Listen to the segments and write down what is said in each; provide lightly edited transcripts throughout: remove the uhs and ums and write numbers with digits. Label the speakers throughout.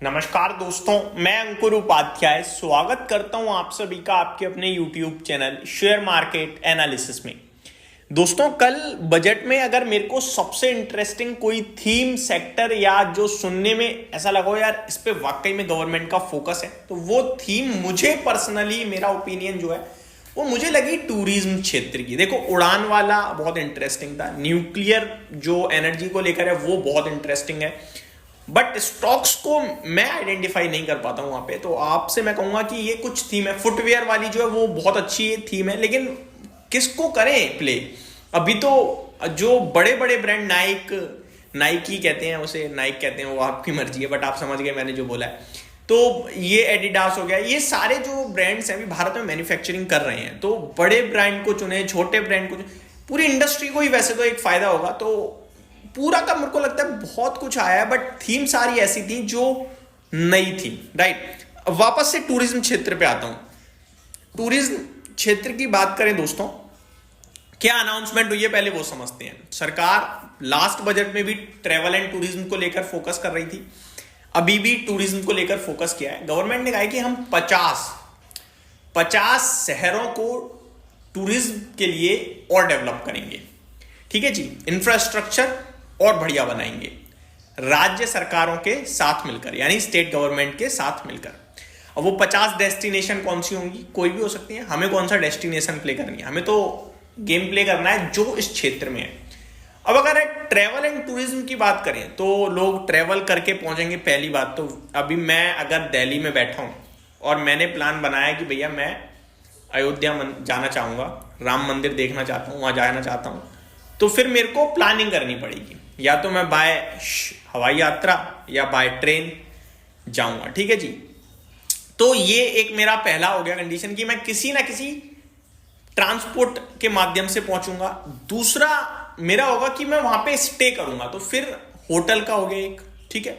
Speaker 1: नमस्कार दोस्तों, मैं अंकुर उपाध्याय स्वागत करता हूं आप सभी का आपके अपने YouTube channel share market analysis में। दोस्तों, कल बजट में अगर मेरे को सबसे इंटरेस्टिंग कोई थीम सेक्टर या जो सुनने में ऐसा लगा हो यार इस पे वाकई में गवर्नमेंट का फोकस है, तो वो थीम मुझे पर्सनली, मेरा ओपिनियन जो है वो मुझे लगी टूरिज्म क्षेत्र की। देखो, उड़ान वाला बहुत इंटरेस्टिंग था, न्यूक्लियर जो एनर्जी को लेकर है वो बहुत इंटरेस्टिंग है, बट स्टॉक्स को मैं आइडेंटिफाई नहीं कर पाता हूं वहां पे। तो आपसे मैं कहूंगा कि ये कुछ थीम है, फुटवेयर वाली जो है वो बहुत अच्छी थीम है, लेकिन किसको करें प्ले? अभी तो जो बड़े बड़े ब्रांड, नाइकी कहते हैं उसे, नाइक कहते हैं, वो आपकी मर्जी है, बट आप समझ गए मैंने जो बोला है। तो ये एडिडास हो गया, ये सारे जो ब्रांड्स हैं अभी भारत में मैन्युफैक्चरिंग कर रहे हैं, तो बड़े ब्रांड को चुने, छोटे ब्रांड को चुने, पूरी इंडस्ट्री को ही वैसे तो एक फायदा होगा। तो पूरा का मेरे को लगता है बहुत कुछ आया है, बट थीम सारी ऐसी थी जो नई थी, राइट। वापस से टूरिज्म क्षेत्र पे आता हूं। टूरिज्म क्षेत्र की बात करें दोस्तों, क्या अनाउंसमेंट हुई है पहले वो समझते हैं। सरकार लास्ट बजट में भी ट्रैवल एंड टूरिज्म को लेकर फोकस कर रही थी, अभी भी टूरिज्म को लेकर फोकस किया है। गवर्नमेंट ने कहा है कि हम 50 शहरों को टूरिज्म के लिए और डेवलप करेंगे, ठीक है जी। इंफ्रास्ट्रक्चर और बढ़िया बनाएंगे राज्य सरकारों के साथ मिलकर, यानी स्टेट गवर्नमेंट के साथ मिलकर। अब वो 50 डेस्टिनेशन कौन सी होंगी, कोई भी हो सकती है। हमें कौन सा डेस्टिनेशन प्ले करनी है, हमें तो गेम प्ले करना है जो इस क्षेत्र में है। अब अगर ट्रैवल एंड टूरिज्म की बात करें तो लोग ट्रैवल करके पहुंचेंगे। पहली बात तो अभी मैं अगर दिल्ली में बैठा हूं और मैंने प्लान बनाया कि भैया मैं अयोध्या जाना चाहूंगा, राम मंदिर देखना चाहता हूं, वहां जाना चाहता हूं, तो फिर मेरे को प्लानिंग करनी पड़ेगी। या तो मैं बाय हवाई यात्रा या बाय ट्रेन जाऊंगा, ठीक है जी। तो ये एक मेरा पहला हो गया कंडीशन कि मैं किसी ना किसी ट्रांसपोर्ट के माध्यम से पहुंचूंगा। दूसरा मेरा होगा कि मैं वहां पे स्टे करूंगा, तो फिर होटल का हो गया एक, ठीक है।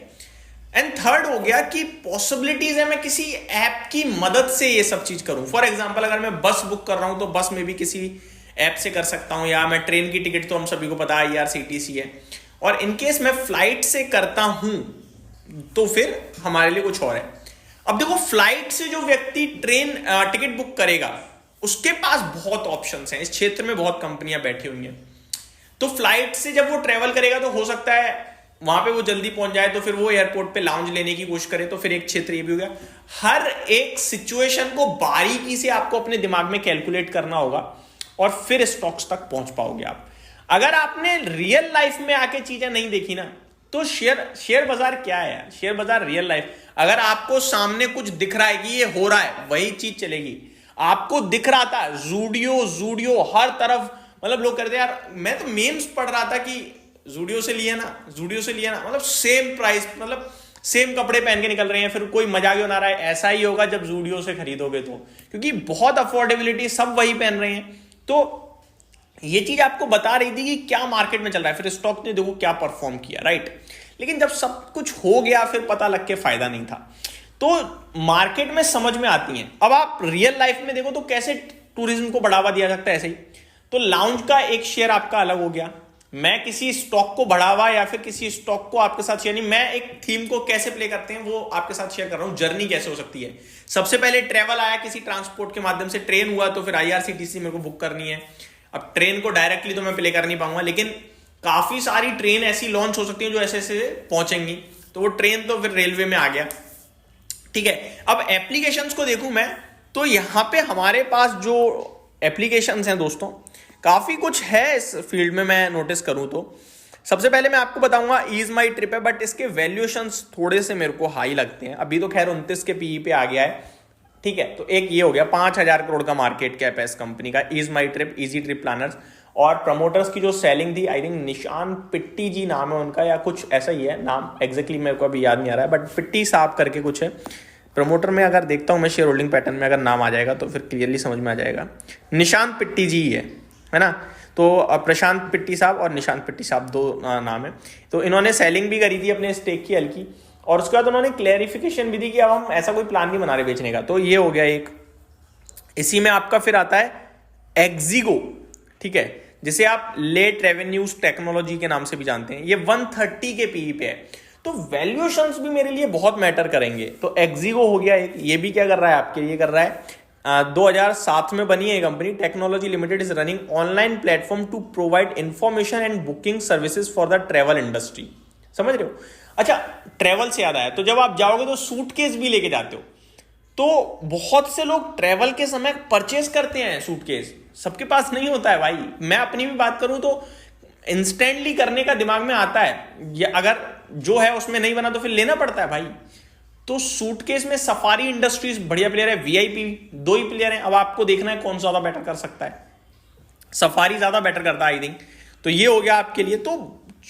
Speaker 1: एंड थर्ड हो गया कि पॉसिबिलिटीज है मैं किसी ऐप की मदद से ये सब चीज करूं। फॉर एग्जांपल, अगर मैं बस बुक कर रहा हूं तो बस में भी किसी ऐप से कर सकता हूं, या मैं ट्रेन की टिकट तो हम सभी को पता है IRCTC है, और इनकेस मैं फ्लाइट से करता हूं तो फिर हमारे लिए कुछ और है। अब देखो, फ्लाइट से जो व्यक्ति ट्रेन टिकट बुक करेगा उसके पास बहुत ऑप्शंस हैं, इस क्षेत्र में बहुत कंपनियां बैठी हुई हैं। तो फ्लाइट से जब वो ट्रेवल करेगा तो हो सकता है वहां पे वो जल्दी पहुंच जाए, तो फिर वो एयरपोर्ट पे लाउंज लेने की कोशिश करे, तो फिर एक क्षेत्र ये भी हो गया। हर एक सिचुएशन को बारीकी से आपको अपने दिमाग में कैलकुलेट करना होगा और फिर स्टॉक्स तक पहुंच पाओगे आप। अगर आपने रियल लाइफ में आके चीजें नहीं देखी ना, तो शेयर बाजार क्या है यार, शेयर बाजार रियल लाइफ। अगर आपको सामने कुछ दिख रहा है कि ये हो रहा है, वही चीज चलेगी। आपको दिख रहा था जूडियो हर तरफ, मतलब लोग कहते हैं यार, मैं तो मेम्स पढ़ रहा था कि जूडियो से लिया ना, मतलब सेम प्राइस, मतलब सेम कपड़े पहन के निकल रहे हैं। फिर कोई मजाक बना रहा है, ऐसा ही होगा जब जूडियो से खरीदोगे तो, क्योंकि बहुत अफोर्डेबिलिटी, सब वही पहन रहे हैं। तो ये चीज आपको बता रही थी कि क्या मार्केट में चल रहा है। फिर स्टॉक ने देखो क्या परफॉर्म किया, राइट। लेकिन जब सब कुछ हो गया फिर पता लग के फायदा नहीं था। तो मार्केट में समझ में आती हैं। अब आप रियल लाइफ में देखो तो कैसे टूरिज्म को बढ़ावा दिया सकता है, ऐसे ही। तो लाउंज का एक शेयर आपका अलग हो गया। मैं किसी स्टॉक को बढ़ावा या फिर किसी स्टॉक को आपके साथ शेयर नहीं, मैं एक थीम को कैसे प्ले करते हैं वो आपके साथ शेयर कर रहा हूं। जर्नी कैसे हो सकती है। सबसे पहले ट्रेवल आया किसी ट्रांसपोर्ट के माध्यम से, ट्रेन हुआ तो फिर IRCTC मेरे को बुक करनी है। अब ट्रेन को डायरेक्टली तो मैं प्ले कर नहीं पाऊंगा, लेकिन काफी सारी ट्रेन ऐसी लॉन्च हो सकती है जो ऐसे ऐसे पहुंचेंगी, तो वो ट्रेन तो फिर रेलवे में आ गया, ठीक है। अब एप्लीकेशंस को देखूं मैं, तो यहां पे हमारे पास जो एप्लीकेशंस हैं दोस्तों, काफी कुछ है इस फील्ड में। मैं नोटिस करूं तो सबसे पहले मैं आपको बताऊंगा ईज माई ट्रिप है, बट इसके वैल्यूएशंस थोड़े से मेरे को हाई लगते हैं। अभी तो खैर 29 के PE पे आ गया है, ठीक है। तो एक ये हो गया, 5000 करोड़ का मार्केट कैप है इस कंपनी का, ईज माई ट्रिप, इजी ट्रिप प्लानर्स। और प्रमोटर्स की जो सेलिंग थी, आई थिंक निशान पिट्टी जी नाम है उनका, या कुछ ऐसा ही है नाम, एग्जैक्टली मेरे को अभी याद नहीं आ रहा है, बट पिट्टी साहब करके कुछ है। प्रमोटर में अगर देखता हूं मैं शेयर होल्डिंग पैटर्न में, अगर नाम आ जाएगा तो फिर क्लियरली समझ में आ जाएगा। निशान पिट्टी जी है ना। तो प्रशांत पिट्टी साहब और निशांत पिट्टी साहब दो नाम है। तो इन्होंने सेलिंग भी करी थी अपने स्टेक की हल्की, और उसके बाद उन्होंने क्लैरिफिकेशन भी दी कि अब हम ऐसा कोई प्लान नहीं बना रहे बेचने का। तो ये हो गया एक। इसी में आपका फिर आता है एक्जिगो, ठीक है, जिसे आप लेट रेवेन्यूज टेक्नोलॉजी के नाम से भी जानते हैं। ये 130 के PE पे है। तो वैल्यूएशंस भी मेरे लिए बहुत मैटर करेंगे। तो एक्जिगो हो गया एक, ये भी क्या कर रहा है आपके लिए, कर रहा है 2007 में बनी है company. Technology limited is running online platform to provide information and booking services for the travel industry. समझ रहे हो? अच्छा, ट्रेवल से याद आया, तो जब आप जाओगे तो सूटकेस भी लेके जाते हो, तो बहुत से लोग ट्रेवल के समय परचेज करते हैं सूटकेस, सबके पास नहीं होता है भाई। मैं अपनी भी बात करूं तो इंस्टेंटली करने का दिमाग में आता है, या अगर जो है उसमें नहीं बना तो फिर लेना पड़ता है भाई। तो सूटकेस में सफारी इंडस्ट्रीज बढ़िया प्लेयर है, वीआईपी, दो ही प्लेयर हैं। अब आपको देखना है कौन ज्यादा बेटर कर सकता है। सफारी ज्यादा बेटर करता है आई थिंक। तो ये हो गया आपके लिए, तो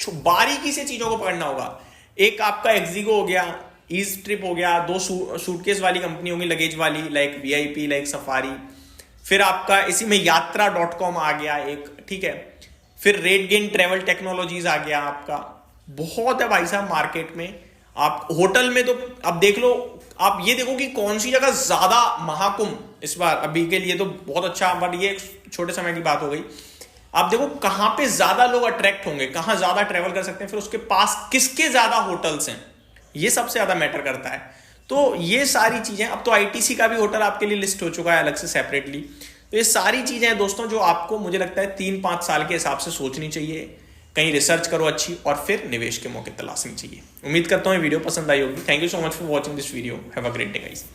Speaker 1: बारीकी से चीजों को पकड़ना होगा। एक आपका एक्जिगो हो गया, ईज ट्रिप हो गया, दो सूटकेस वाली कंपनी होगी लगेज वाली, लाइक वीआईपी, लाइक सफारी। फिर आपका इसी में यात्रा.com आ गया एक, ठीक है। फिर रेटगेन ट्रेवल टेक्नोलॉजीज आ गया आपका। बहुत है भाई साहब मार्केट में। आप होटल में तो अब देख लो, आप ये देखो कि कौन सी जगह ज्यादा, महाकुंभ इस बार अभी के लिए तो बहुत अच्छा, बट ये छोटे समय की बात हो गई। आप देखो कहां पे ज्यादा लोग अट्रैक्ट होंगे, कहां ज्यादा ट्रेवल कर सकते हैं, फिर उसके पास किसके ज्यादा होटल्स हैं, ये सबसे ज्यादा मैटर करता है। तो ये सारी चीजें, अब तो आईटीसी का भी होटल आपके लिए लिस्ट हो चुका है अलग से सेपरेटली। तो ये सारी चीजें हैं दोस्तों जो आपको, मुझे लगता है 3-5 साल के हिसाब से सोचनी चाहिए। कहीं रिसर्च करो अच्छी, और फिर निवेश के मौके तलाशनी चाहिए। उम्मीद करता हूं ये वीडियो पसंद आई होगी। Thank you so much for watching this video. Have a great day guys.